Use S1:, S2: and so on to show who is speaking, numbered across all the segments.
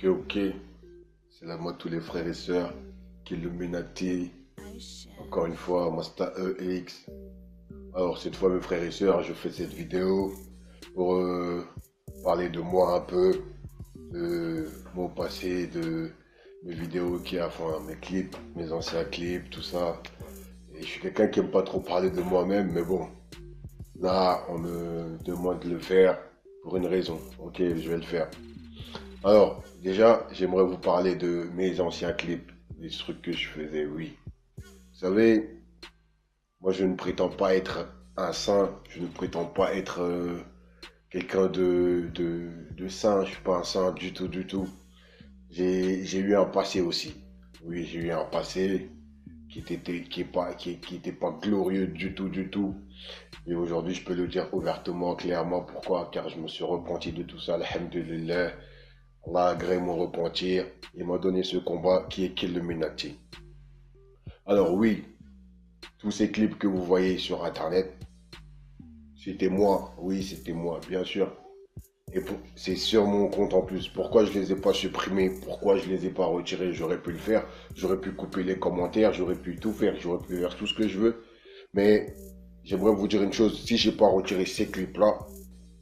S1: Ok, c'est la moi tous les frères et sœurs qui Illuminati. Encore une fois, moi c'est EX. Alors cette fois mes frères et sœurs, je fais cette vidéo pour parler de moi un peu, de mon passé, de mes vidéos qui a, enfin mes clips, mes anciens clips, tout ça. Et je suis quelqu'un qui aime pas trop parler de moi-même, mais bon, là on me demande de le faire pour une raison. Ok, je vais le faire. Alors, déjà, j'aimerais vous parler de mes anciens clips, des trucs que je faisais, oui. Vous savez, moi je ne prétends pas être un saint, je ne prétends pas être quelqu'un de saint, je suis pas un saint du tout, du tout. J'ai eu un passé aussi. Oui, j'ai eu un passé qui était pas glorieux du tout, du tout. Et aujourd'hui, je peux le dire ouvertement, clairement. Pourquoi? Car je me suis repenti de tout ça, alhamdulillah. Allah a agréé mon repentir et m'a donné ce combat qui est Illuminati. Alors oui, tous ces clips que vous voyez sur internet, c'était moi, oui c'était moi, bien sûr. Et c'est sur mon compte en plus. Pourquoi je les ai pas supprimés? Pourquoi je les ai pas retirés? J'aurais pu le faire. J'aurais pu couper les commentaires, j'aurais pu tout faire, j'aurais pu faire tout ce que je veux. Mais j'aimerais vous dire une chose, si j'ai pas retiré ces clips-là,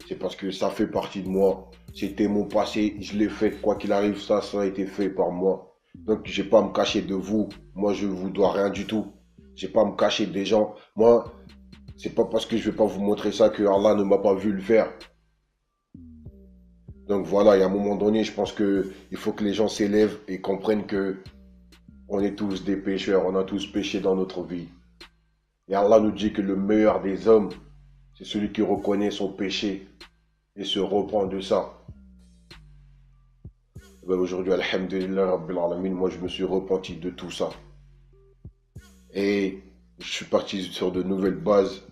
S1: c'est parce que ça fait partie de moi. C'était mon passé, je l'ai fait. Quoi qu'il arrive, ça a été fait par moi. Donc, j'ai pas à me cacher de vous. Moi, je vous dois rien du tout. J'ai pas à me cacher des gens. Moi, c'est pas parce que je vais pas vous montrer ça que Allah ne m'a pas vu le faire. Donc voilà, il y a un moment donné, je pense que il faut que les gens s'élèvent et comprennent que on est tous des pécheurs, on a tous péché dans notre vie. Et Allah nous dit que le meilleur des hommes, c'est celui qui reconnaît son péché et se repent de ça. Ben aujourd'hui, alhamdulillah, Rabbil Alamin, moi je me suis repenti de tout ça. Et je suis parti sur de nouvelles bases,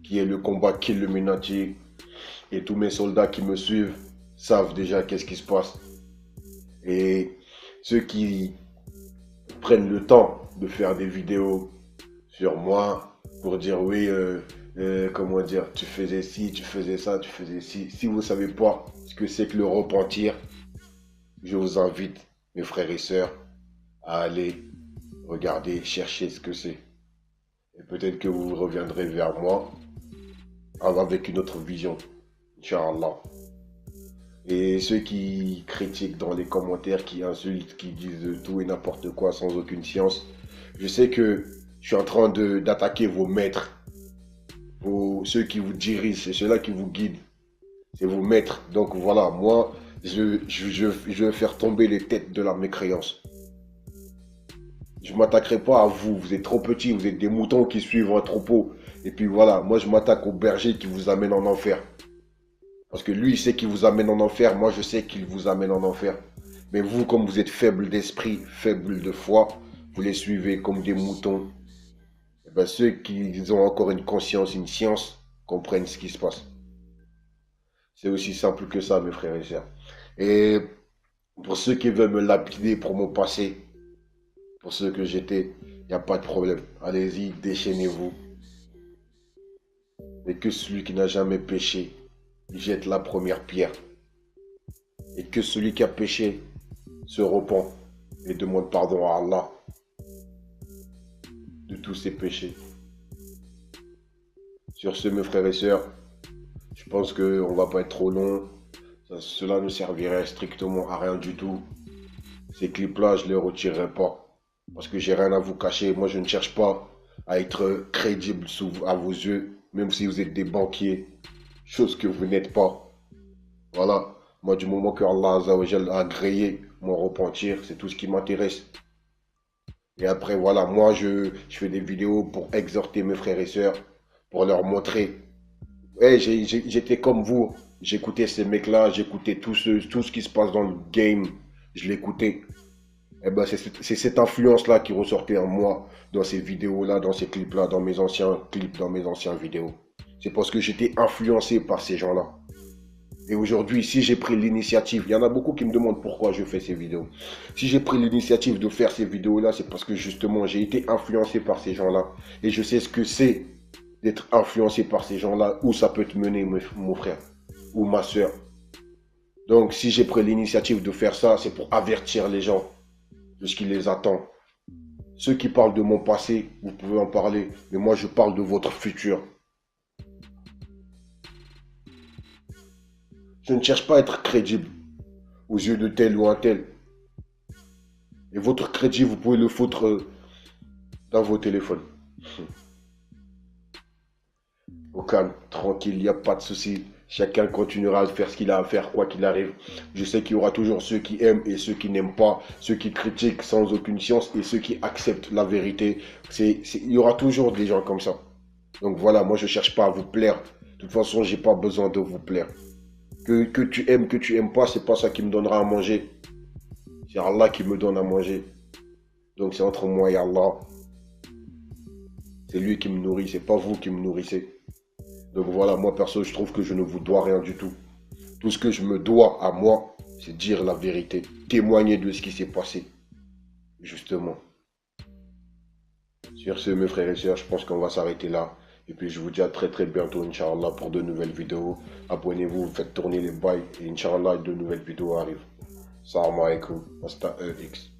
S1: qui est le combat Killuminati. Et tous mes soldats qui me suivent savent déjà qu'est-ce qui se passe. Et ceux qui prennent le temps de faire des vidéos sur moi pour dire oui, comment dire, tu faisais ci, tu faisais ça, tu faisais ci. Si vous ne savez pas ce que c'est que le repentir, je vous invite, mes frères et sœurs, à aller regarder, chercher ce que c'est. Et peut-être que vous reviendrez vers moi avec une autre vision. Inch'Allah. Et ceux qui critiquent dans les commentaires, qui insultent, qui disent tout et n'importe quoi sans aucune science, je sais que je suis en train d'attaquer vos maîtres, ceux qui vous dirigent, c'est ceux-là qui vous guident, c'est vos maîtres. Donc voilà, moi, je vais faire tomber les têtes de la mécréance. Je ne m'attaquerai pas à vous, vous êtes trop petits, vous êtes des moutons qui suivent un troupeau. Et puis voilà, moi je m'attaque au berger qui vous amène en enfer. Parce que lui, il sait qu'il vous amène en enfer, moi je sais qu'il vous amène en enfer. Mais vous, comme vous êtes faible d'esprit, faible de foi, vous les suivez comme des moutons. Et bien, ceux qui ont encore une conscience, une science, comprennent ce qui se passe. C'est aussi simple que ça, mes frères et sœurs. Et pour ceux qui veulent me lapider pour mon passé, pour ceux que j'étais, il n'y a pas de problème. Allez-y, déchaînez-vous. Mais que celui qui n'a jamais péché, il jette la première pierre. Et que celui qui a péché se repent et demande pardon à Allah de tous ses péchés. Sur ce, mes frères et sœurs, je pense qu'on ne va pas être trop long. Cela ne servirait strictement à rien du tout. Ces clips-là, je ne les retirerai pas. Parce que j'ai rien à vous cacher. Moi, je ne cherche pas à être crédible à vos yeux, même si vous êtes des banquiers, chose que vous n'êtes pas. Voilà. Moi, du moment que Allah Azzawajal a agréé mon repentir, c'est tout ce qui m'intéresse. Et après, voilà, moi, je fais des vidéos pour exhorter mes frères et sœurs, pour leur montrer. Ouais, j'étais comme vous. J'écoutais ces mecs-là, j'écoutais tout ce qui se passe dans le game. Je l'écoutais. Eh ben, c'est cette influence-là qui ressortait en moi, dans ces vidéos-là, dans ces clips-là, dans mes anciens clips, dans mes anciennes vidéos. C'est parce que j'étais influencé par ces gens-là. Et aujourd'hui, si j'ai pris l'initiative, il y en a beaucoup qui me demandent pourquoi je fais ces vidéos. Si j'ai pris l'initiative de faire ces vidéos-là, c'est parce que justement, j'ai été influencé par ces gens-là. Et je sais ce que c'est d'être influencé par ces gens-là, où ça peut te mener, mon frère, ou ma soeur. Donc, si j'ai pris l'initiative de faire ça, c'est pour avertir les gens de ce qui les attend. Ceux qui parlent de mon passé, vous pouvez en parler, mais moi, je parle de votre futur. Je ne cherche pas à être crédible aux yeux de tel ou un tel. Et votre crédit, vous pouvez le foutre dans vos téléphones. Au calme, tranquille, il n'y a pas de souci. Chacun continuera à faire ce qu'il a à faire, quoi qu'il arrive. Je sais qu'il y aura toujours ceux qui aiment et ceux qui n'aiment pas, ceux qui critiquent sans aucune science et ceux qui acceptent la vérité. Il y aura toujours des gens comme ça. Donc voilà, moi je ne cherche pas à vous plaire. De toute façon, j'ai pas besoin de vous plaire. Que tu aimes pas, c'est pas ça qui me donnera à manger. C'est Allah qui me donne à manger. Donc c'est entre moi et Allah. C'est lui qui me nourrit, c'est pas vous qui me nourrissez. Donc voilà, moi perso, je trouve que je ne vous dois rien du tout. Tout ce que je me dois à moi, c'est dire la vérité, témoigner de ce qui s'est passé. Justement. Sur ce, mes frères et sœurs, je pense qu'on va s'arrêter là. Et puis je vous dis à très très bientôt, Inch'Allah, pour de nouvelles vidéos. Abonnez-vous, faites tourner les bails et Inch'Allah, de nouvelles vidéos arrivent. Salam alaikum, hasta EX.